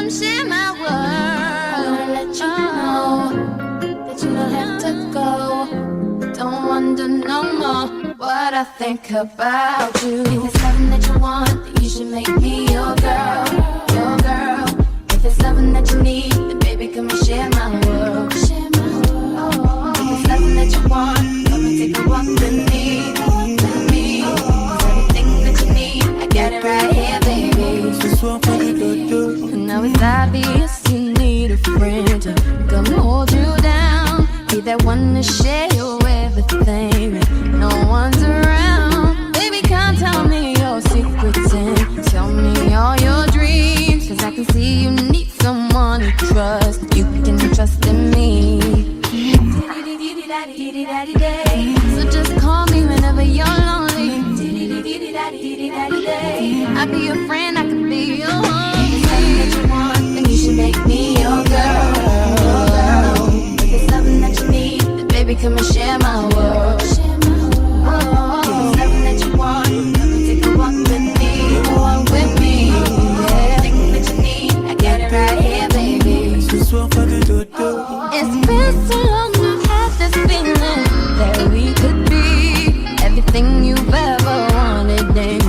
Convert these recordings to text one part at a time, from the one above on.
come share my world. I wanna let you know that you don't have to go. Don't wonder no more what I think about you. If it's something that you want, then you should make me your girl, your girl. If it's something that you need, then baby come and share my world, share my world. If it's something that you want, come and take a walk with me, with me. 'Cause everything that you need, I got it right here, baby. Now it's obvious you need a friend to come hold you down. Be that one to share your everything when no one's around. Baby, come tell me your secrets and tell me all your dreams. 'Cause I can see you need someone to trust. You can trust in me. So just call me whenever you're lonely. I'll be your friend, I can be your homie. If it's something that you want, then you should make me your girl, your girl. If it's something that you need, then baby come and share my world, share my world. If it's something that you want, come and take a walk with me, walk with me. Yeah, everything that you need, I got it right here, baby. It's been so long I've had this feeling that we could be everything you've ever wanted in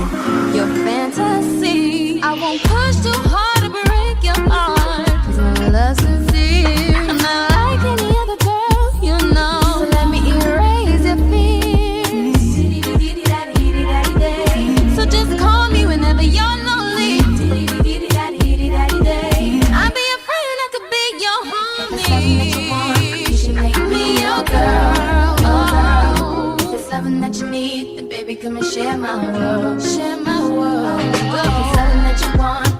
your fantasy. I won't push too hard to break your heart, 'cause my love's sincere. I'm not like any other girl, you know. So let me erase your fears. So just call me whenever you're lonely. I'll be your friend, I could be your homie. You should make me your girl, oh. If it's something that you need, then baby come and share my world, share my world. If it's something that you want,